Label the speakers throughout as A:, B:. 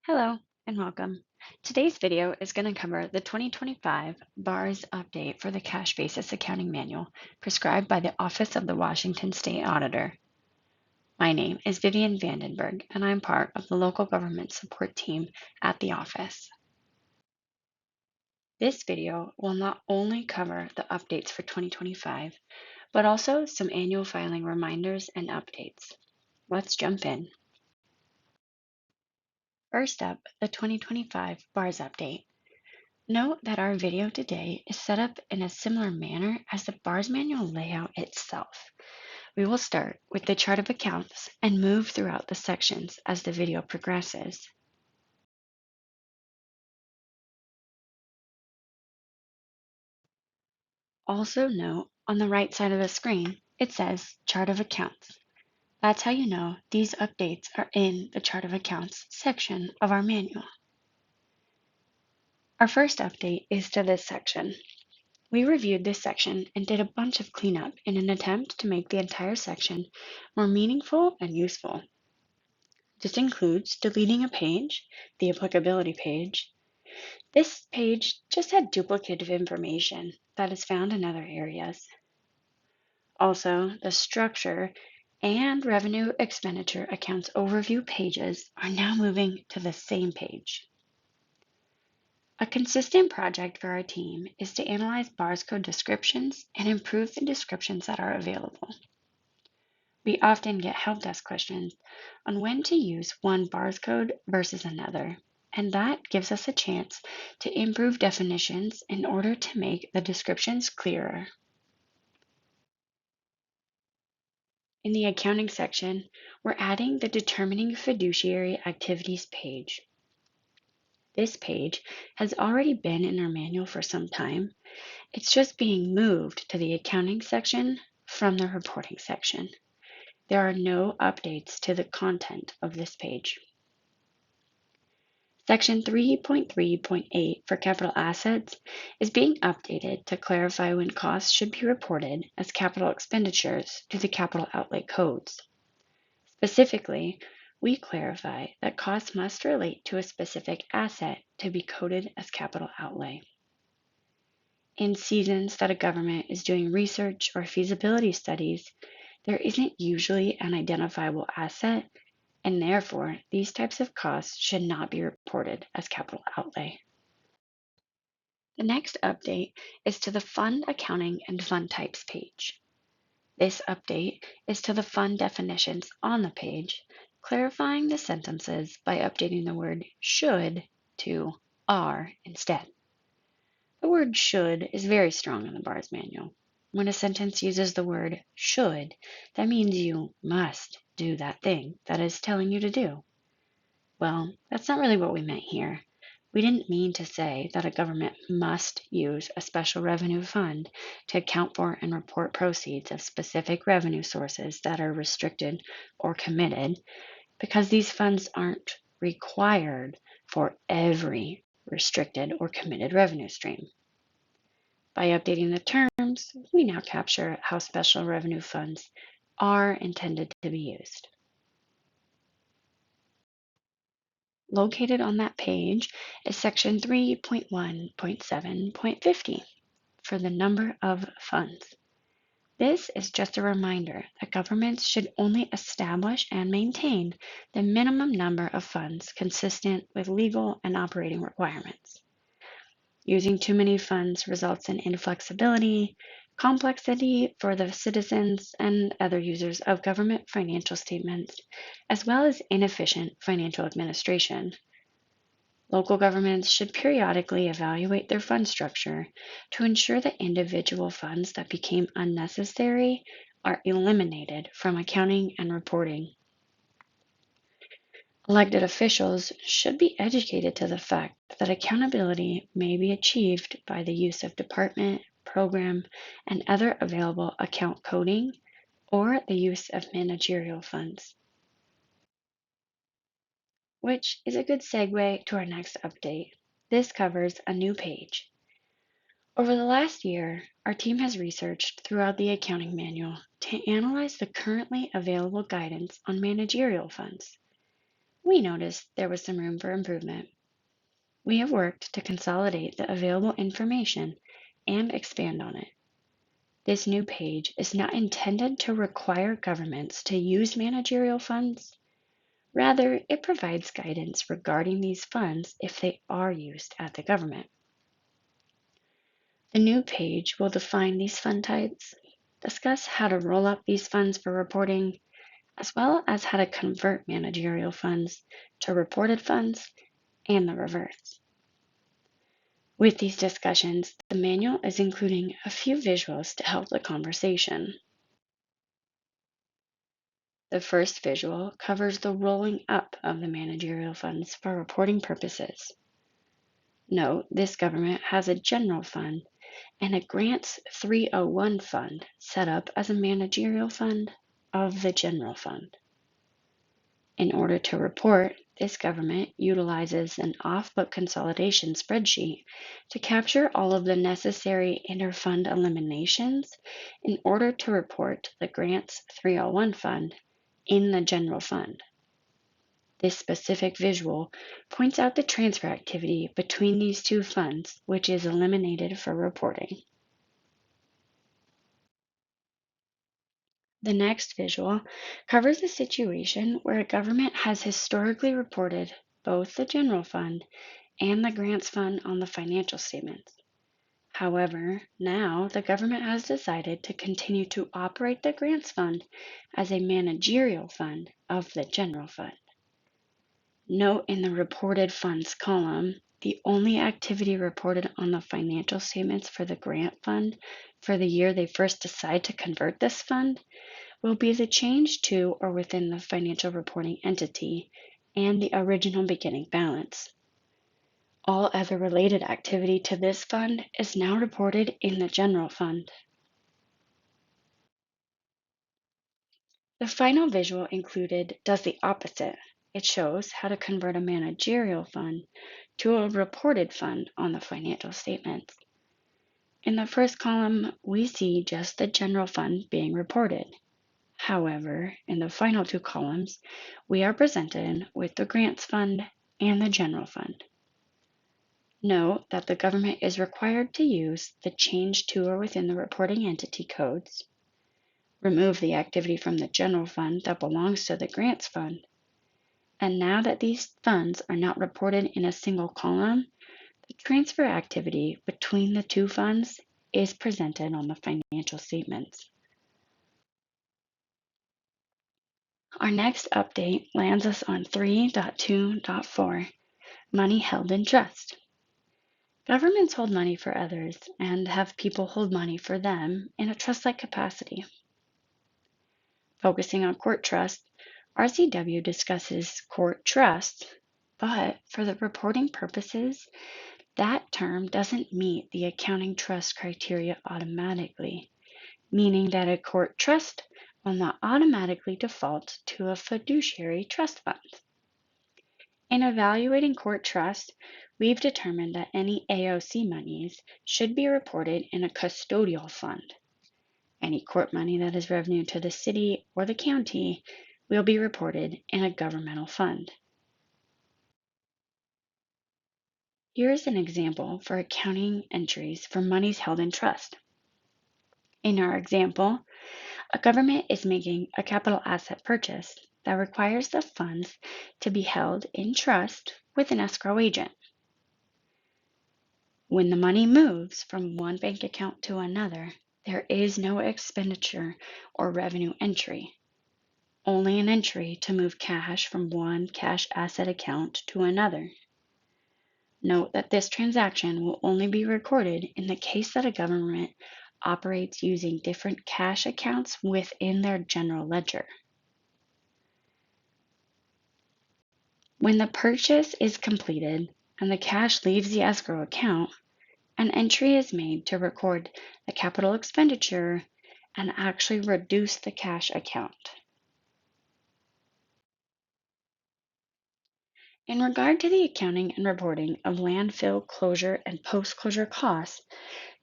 A: Hello and welcome. Today's video is going to cover the 2025 BARS update for the Cash Basis Accounting Manual prescribed by the Office of the Washington State Auditor. My name is Vivian Vandenberg and I'm part of the local government support team at the office. This video will not only cover the updates for 2025, but also some annual filing reminders and updates. Let's jump in. First up, the 2025 BARS update. Note that our video today is set up in a similar manner as the BARS manual layout itself. We will start with the chart of accounts and move throughout the sections as the video progresses. Also note on the right side of the screen, it says chart of accounts. That's how you know these updates are in the chart of accounts section of our manual. Our first update is to this section. We reviewed this section and did a bunch of cleanup in an attempt to make the entire section more meaningful and useful. This includes deleting a page, the applicability page. This page just had duplicative information that is found in other areas. Also, the structure and revenue expenditure accounts overview pages are now moving to the same page. A consistent project for our team is to analyze BARS code descriptions and improve the descriptions that are available. We often get help desk questions on when to use one BARS code versus another, and that gives us a chance to improve definitions in order to make the descriptions clearer. In the accounting section, we're adding the Determining Fiduciary Activities page. This page has already been in our manual for some time. It's just being moved to the accounting section from the reporting section. There are no updates to the content of this page. Section 3.3.8 for capital assets is being updated to clarify when costs should be reported as capital expenditures to the capital outlay codes. Specifically, we clarify that costs must relate to a specific asset to be coded as capital outlay. In seasons that a government is doing research or feasibility studies, there isn't usually an identifiable asset, and therefore these types of costs should not be reported as capital outlay. The next update is to the Fund Accounting and Fund Types page. This update is to the fund definitions on the page, clarifying the sentences by updating the word should to are instead. The word should is very strong in the BARS manual. When a sentence uses the word should, that means you must do that thing that is telling you to do. Well, that's not really what we meant here. We didn't mean to say that a government must use a special revenue fund to account for and report proceeds of specific revenue sources that are restricted or committed, because these funds aren't required for every restricted or committed revenue stream. By updating the terms, we now capture how special revenue funds are intended to be used. Located on that page is section 3.1.7.50 for the number of funds. This is just a reminder that governments should only establish and maintain the minimum number of funds consistent with legal and operating requirements. Using too many funds results in inflexibility, complexity for the citizens and other users of government financial statements, as well as inefficient financial administration. Local governments should periodically evaluate their fund structure to ensure that individual funds that became unnecessary are eliminated from accounting and reporting. Elected officials should be educated to the fact that accountability may be achieved by the use of department, program, and other available account coding, or the use of managerial funds. Which is a good segue to our next update. This covers a new page. Over the last year, our team has researched throughout the accounting manual to analyze the currently available guidance on managerial funds. we noticed there was some room for improvement. We have worked to consolidate the available information and expand on it. This new page is not intended to require governments to use managerial funds. Rather, it provides guidance regarding these funds if they are used at the government. The new page will define these fund types, discuss how to roll up these funds for reporting, as well as how to convert managerial funds to reported funds and the reverse. With these discussions, the manual is including a few visuals to help the conversation. The first visual covers the rolling up of the managerial funds for reporting purposes. Note, this government has a general fund and a Grants 301 fund set up as a managerial fund of the general fund. In order to report, this government utilizes an off-book consolidation spreadsheet to capture all of the necessary inter-fund eliminations in order to report the Grants 301 fund in the general fund. This specific visual points out the transfer activity between these two funds, which is eliminated for reporting. The next visual covers a situation where a government has historically reported both the general fund and the grants fund on the financial statements. However, now the government has decided to continue to operate the grants fund as a managerial fund of the general fund. Note in the reported funds column, the only activity reported on the financial statements for the grant fund for the year they first decide to convert this fund will be the change to or within the financial reporting entity and the original beginning balance. All other related activity to this fund is now reported in the general fund. The final visual included does the opposite. It shows how to convert a managerial fund to a reported fund on the financial statements. In the first column, we see just the general fund being reported. However, in the final two columns, we are presented with the grants fund and the general fund. Note that the government is required to use the change to or within the reporting entity codes, remove the activity from the general fund that belongs to the grants fund, and now that these funds are not reported in a single column, the transfer activity between the two funds is presented on the financial statements. Our next update lands us on 3.2.4, money held in trust. Governments hold money for others and have people hold money for them in a trust-like capacity. Focusing on court trust, RCW discusses court trust, but for the reporting purposes, that term doesn't meet the accounting trust criteria automatically, meaning that a court trust will not automatically default to a fiduciary trust fund. In evaluating court trust, we've determined that any AOC monies should be reported in a custodial fund. Any court money that is revenue to the city or the county will be reported in a governmental fund. Here is an example for accounting entries for monies held in trust. In our example, a government is making a capital asset purchase that requires the funds to be held in trust with an escrow agent. When the money moves from one bank account to another, there is no expenditure or revenue entry, only an entry to move cash from one cash asset account to another. Note that this transaction will only be recorded in the case that a government operates using different cash accounts within their general ledger. When the purchase is completed and the cash leaves the escrow account, an entry is made to record the capital expenditure and actually reduce the cash account. In regard to the accounting and reporting of landfill closure and post-closure costs,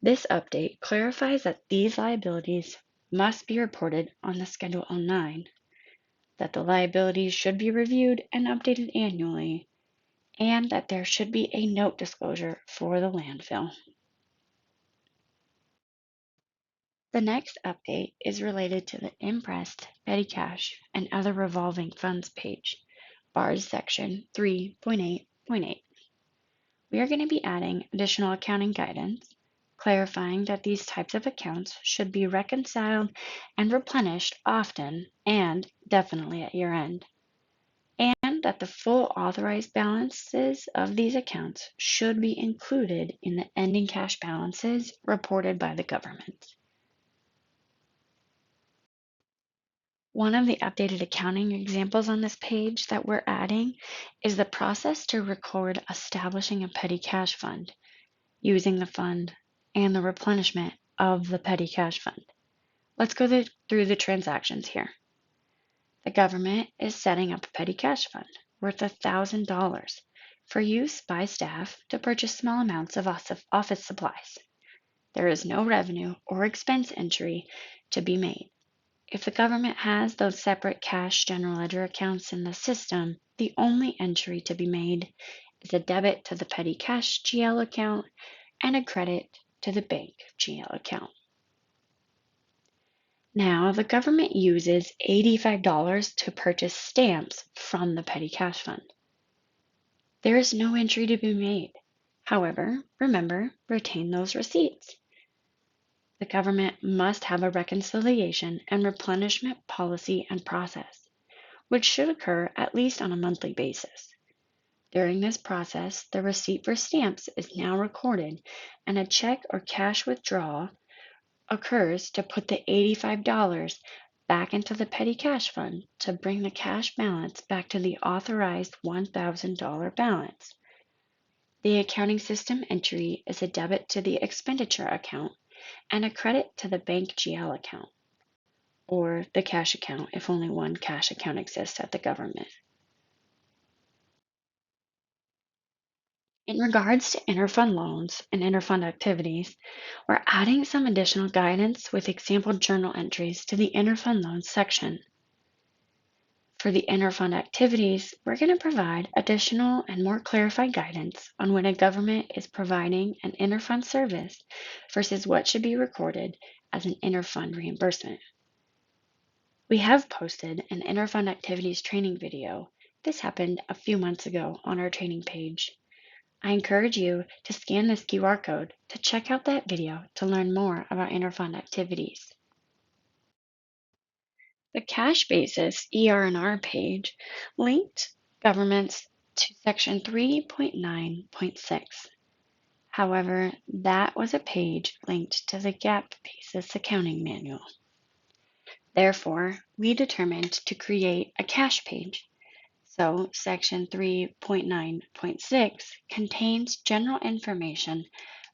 A: this update clarifies that these liabilities must be reported on the Schedule 09. that the liabilities should be reviewed and updated annually, and that there should be a note disclosure for the landfill. The next update is related to the impressed petty cash and other revolving funds page, BARS section 3.8.8. We are going to be adding additional accounting guidance, clarifying that these types of accounts should be reconciled and replenished often and definitely at year end, and that the full authorized balances of these accounts should be included in the ending cash balances reported by the government. One of the updated accounting examples on this page that we're adding is the process to record establishing a petty cash fund, using the fund, and the replenishment of the petty cash fund. Let's go through the transactions here. The government is setting up a petty cash fund worth $1,000 for use by staff to purchase small amounts of office supplies. There is no revenue or expense entry to be made. If the government has those separate cash general ledger accounts in the system, the only entry to be made is a debit to the petty cash GL account and a credit to the bank GL account. Now, the government uses $85 to purchase stamps from the petty cash fund. There is no entry to be made. However, remember, retain those receipts. The government must have a reconciliation and replenishment policy and process, which should occur at least on a monthly basis. During this process, the receipt for stamps is now recorded, and a check or cash withdrawal occurs to put the $85 back into the petty cash fund to bring the cash balance back to the authorized $1,000 balance. The accounting system entry is a debit to the expenditure account and a credit to the bank GL account, or the cash account if only one cash account exists at the government. In regards to interfund loans and interfund activities, we're adding some additional guidance with example journal entries to the interfund loans section. For the interfund activities, we're going to provide additional and more clarified guidance on when a government is providing an interfund service versus what should be recorded as an interfund reimbursement. We have posted an interfund activities training video. This happened a few months ago on our training page. I encourage you to scan this QR code to check out that video to learn more about interfund activities. The cash basis ER&R page linked governments to section 3.9.6. However, that was a page linked to the GAAP basis accounting manual. Therefore, we determined to create a cash page. So section 3.9.6 contains general information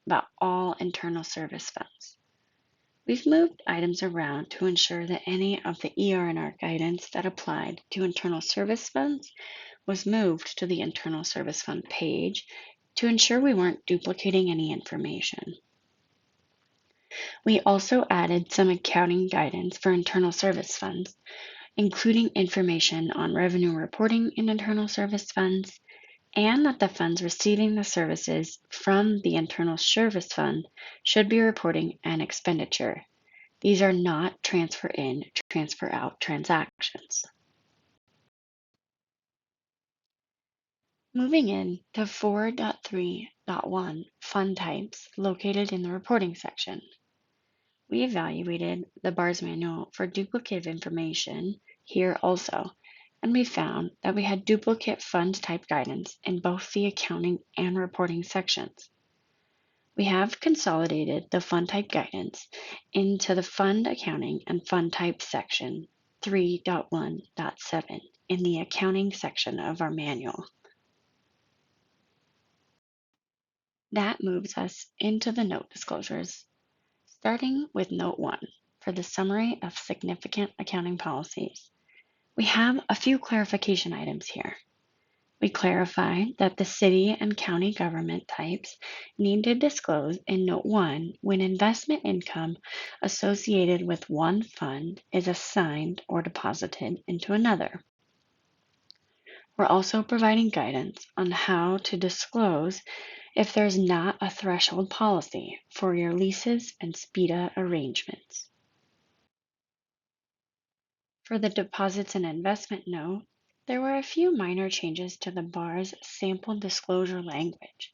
A: about all internal service funds. We've moved items around to ensure that any of the ER&R guidance that applied to internal service funds was moved to the internal service fund page to ensure we weren't duplicating any information. We also added some accounting guidance for internal service funds, including information on revenue reporting in internal service funds, and that the funds receiving the services from the internal service fund should be reporting an expenditure. These are not transfer in, transfer out transactions. Moving in to 4.3.1 fund types located in the reporting section. We evaluated the BARS manual for duplicative information here also, and we found that we had duplicate fund type guidance in both the accounting and reporting sections. We have consolidated the fund type guidance into the fund accounting and fund type section 3.1.7 in the accounting section of our manual. That moves us into the note disclosures, starting with Note 1 for the summary of significant accounting policies. We have a few clarification items here. We clarify that the city and county government types need to disclose in Note 1 when investment income associated with one fund is assigned or deposited into another. We're also providing guidance on how to disclose if there's not a threshold policy for your leases and SPIDA arrangements. For the deposits and investment note, there were a few minor changes to the BAR's sample disclosure language.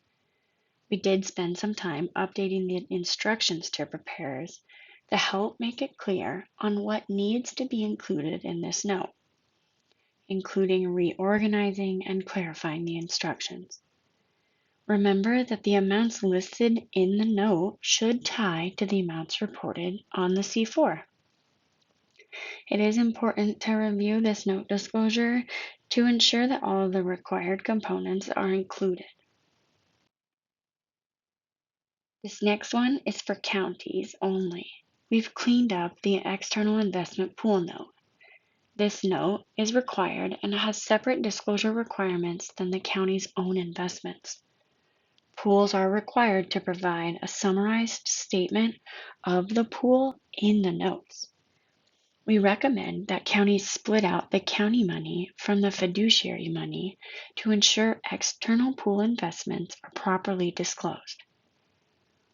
A: We did spend some time updating the instructions to preparers to help make it clear on what needs to be included in this note, including reorganizing and clarifying the instructions. Remember that the amounts listed in the note should tie to the amounts reported on the C4. It is important to review this note disclosure to ensure that all of the required components are included. This next one is for counties only. We've cleaned up the external investment pool note. This note is required and has separate disclosure requirements than the county's own investments. Pools are required to provide a summarized statement of the pool in the notes. We recommend that counties split out the county money from the fiduciary money to ensure external pool investments are properly disclosed.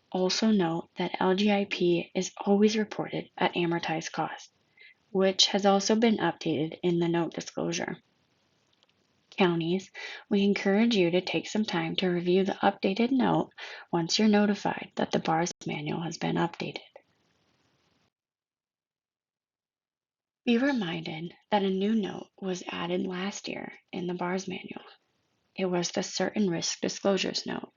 A: Also note that LGIP is always reported at amortized cost, which has also been updated in the note disclosure. Counties, we encourage you to take some time to review the updated note once you're notified that the BAR's manual has been updated. Be reminded that a new note was added last year in the BAR's manual. It was the Certain Risk Disclosures Note.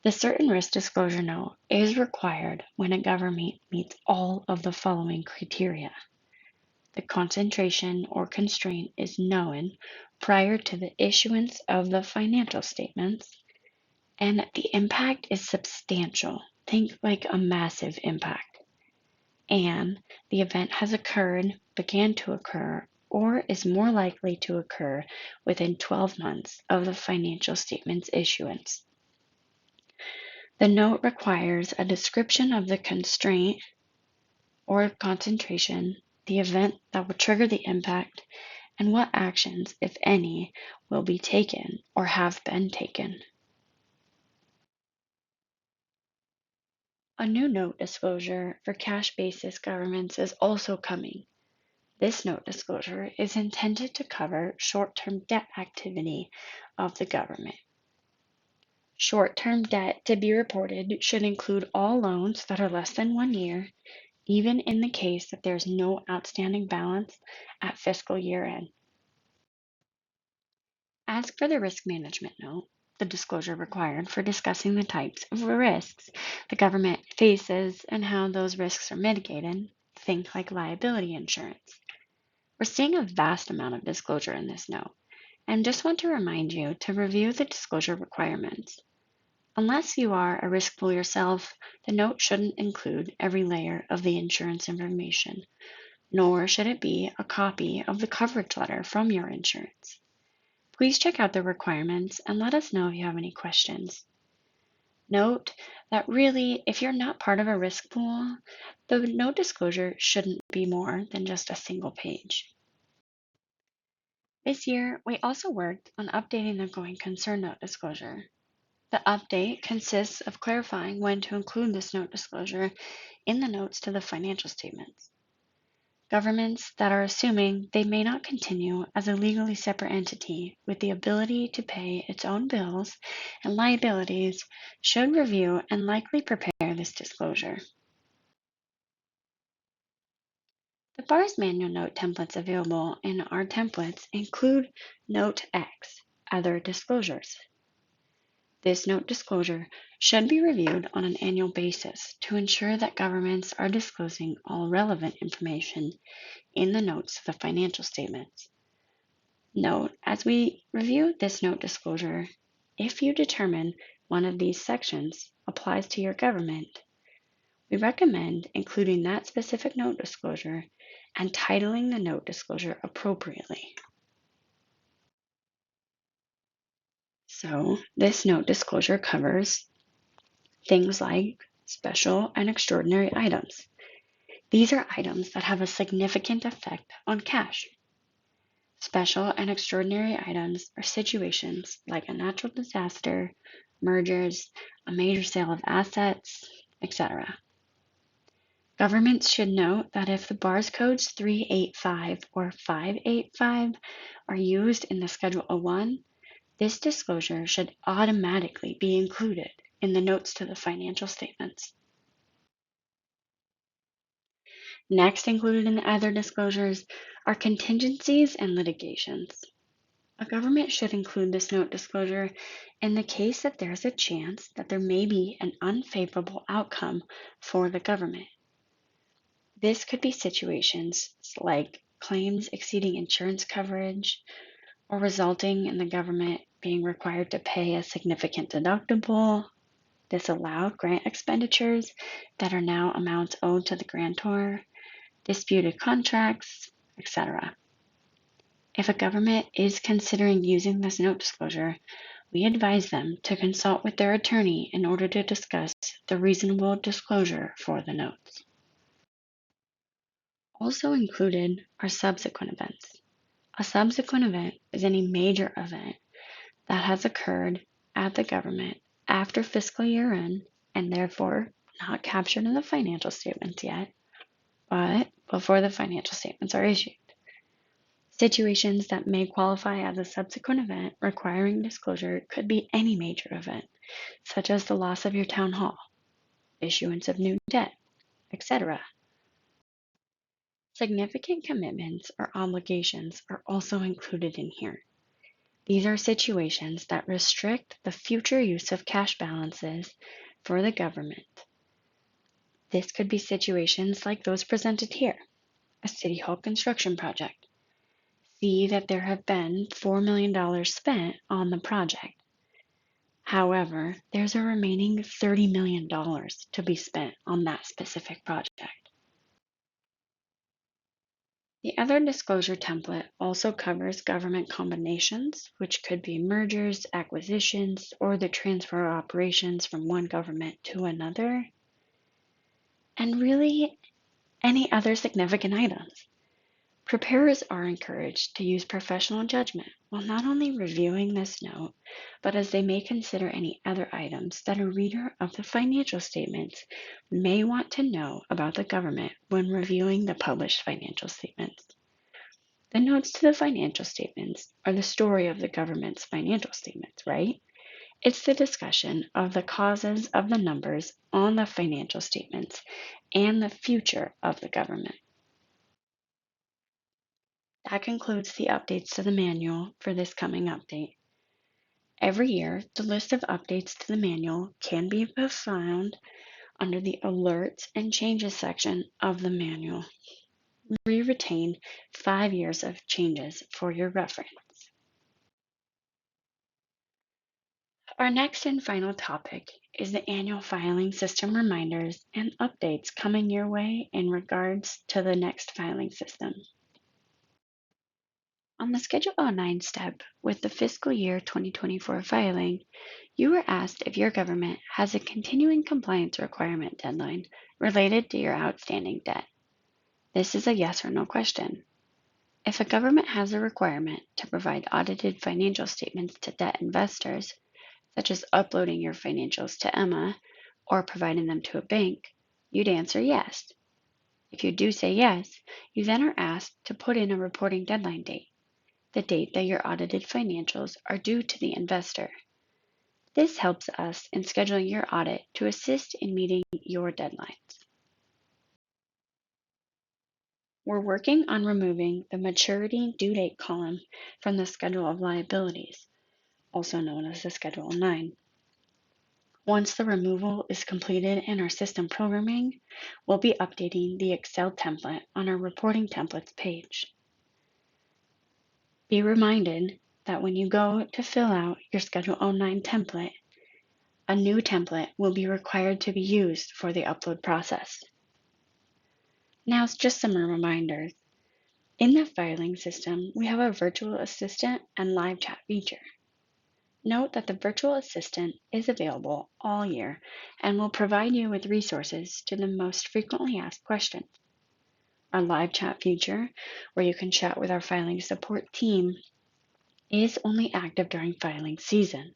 A: The Certain Risk Disclosure Note is required when a government meets all of the following criteria. The concentration or constraint is known prior to the issuance of the financial statements, and the impact is substantial. Think like a massive impact. And the event has occurred, began to occur, or is more likely to occur within 12 months of the financial statement's issuance. The note requires a description of the constraint or concentration, the event that will trigger the impact, and what actions, if any, will be taken or have been taken. A new note disclosure for cash basis governments is also coming. This note disclosure is intended to cover short-term debt activity of the government. Short-term debt to be reported should include all loans that are less than 1 year, even in the case that there's no outstanding balance at fiscal year end. As for the risk management note, the disclosure required for discussing the types of risks the government faces and how those risks are mitigated, think like liability insurance. We're seeing a vast amount of disclosure in this note, and just want to remind you to review the disclosure requirements. Unless you are a risk pool yourself, the note shouldn't include every layer of the insurance information, nor should it be a copy of the coverage letter from your insurance. Please check out the requirements and let us know if you have any questions. Note that really, if you're not part of a risk pool, the note disclosure shouldn't be more than just a single page. This year, we also worked on updating the going concern note disclosure. The update consists of clarifying when to include this note disclosure in the notes to the financial statements. Governments that are assuming they may not continue as a legally separate entity with the ability to pay its own bills and liabilities should review and likely prepare this disclosure. The BAR's manual note templates available in our templates include Note X, Other Disclosures. This note disclosure should be reviewed on an annual basis to ensure that governments are disclosing all relevant information in the notes to the financial statements. Note, as we review this note disclosure, if you determine one of these sections applies to your government, we recommend including that specific note disclosure and titling the note disclosure appropriately. So this note disclosure covers things like special and extraordinary items. These are items that have a significant effect on cash. Special and extraordinary items are situations like a natural disaster, mergers, a major sale of assets, etc. Governments should note that if the bars codes 385 or 585 are used in the Schedule 01, this disclosure should automatically be included in the notes to the financial statements. Next included in the other disclosures are contingencies and litigations. A government should include this note disclosure in the case that there's a chance that there may be an unfavorable outcome for the government. This could be situations like claims exceeding insurance coverage or resulting in the government being required to pay a significant deductible, disallowed grant expenditures that are now amounts owed to the grantor, disputed contracts, etc. If a government is considering using this note disclosure, we advise them to consult with their attorney in order to discuss the reasonable disclosure for the notes. Also included are subsequent events. A subsequent event is any major event that has occurred at the government after fiscal year end and therefore not captured in the financial statements yet, but before the financial statements are issued. Situations that may qualify as a subsequent event requiring disclosure could be any major event, such as the loss of your town hall, issuance of new debt, etc. Significant commitments or obligations are also included in here. These are situations that restrict the future use of cash balances for the government. This could be situations like those presented here, a city hall construction project. See that there have been $4 million spent on the project. However, there's a remaining $30 million to be spent on that specific project. The other disclosure template also covers government combinations, which could be mergers, acquisitions, or the transfer of operations from one government to another, and really any other significant items. Preparers are encouraged to use professional judgment while not only reviewing this note, but as they may consider any other items that a reader of the financial statements may want to know about the government when reviewing the published financial statements. The notes to the financial statements are the story of the government's financial statements, right? It's the discussion of the causes of the numbers on the financial statements and the future of the government. That concludes the updates to the manual for this coming update. Every year, the list of updates to the manual can be found under the Alerts and Changes section of the manual. We retain 5 years of changes for your reference. Our next and final topic is the annual filing system reminders and updates coming your way in regards to the next filing system. On the Schedule 09 step with the fiscal year 2024 filing, you were asked if your government has a continuing compliance requirement deadline related to your outstanding debt. This is a yes or no question. If a government has a requirement to provide audited financial statements to debt investors, such as uploading your financials to Emma or providing them to a bank, you'd answer yes. If you do say yes, you then are asked to put in a reporting deadline date, the date that your audited financials are due to the investor. This helps us in scheduling your audit to assist in meeting your deadlines. We're working on removing the maturity due date column from the schedule of liabilities, also known as the Schedule 9. Once the removal is completed in our system programming, we'll be updating the Excel template on our reporting templates page. Be reminded that when you go to fill out your Schedule 09 template, a new template will be required to be used for the upload process. Now, just some reminders. In the filing system, we have a virtual assistant and live chat feature. Note that the virtual assistant is available all year and will provide you with resources to the most frequently asked questions. Our live chat feature, where you can chat with our filing support team, is only active during filing season.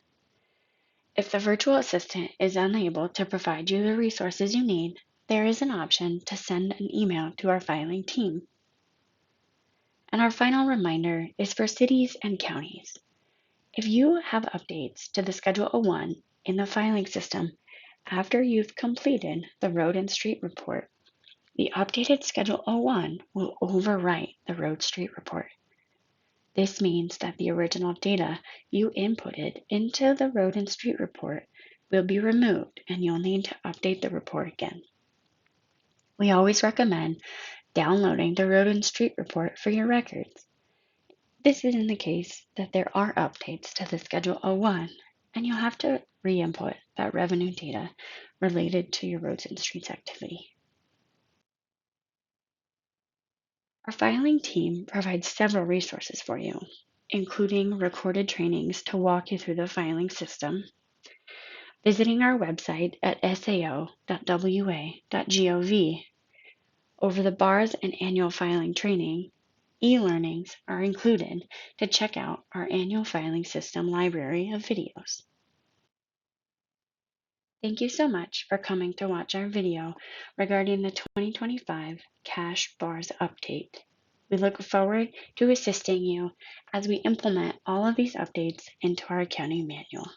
A: If the virtual assistant is unable to provide you the resources you need, there is an option to send an email to our filing team. And our final reminder is for cities and counties. If you have updates to the Schedule 01 in the filing system after you've completed the road and street report, the updated Schedule 01 will overwrite the road street report. This means that the original data you inputted into the road and street report will be removed and you'll need to update the report again. We always recommend downloading the road and street report for your records. This is in the case that there are updates to the Schedule 01 and you'll have to re-input that revenue data related to your roads and streets activity. Our filing team provides several resources for you, including recorded trainings to walk you through the filing system, visiting our website at sao.wa.gov. Over the bars and annual filing training, e-learnings are included to check out our annual filing system library of videos. Thank you so much for coming to watch our video regarding the 2025 Cash Bars Update. We look forward to assisting you as we implement all of these updates into our accounting manual.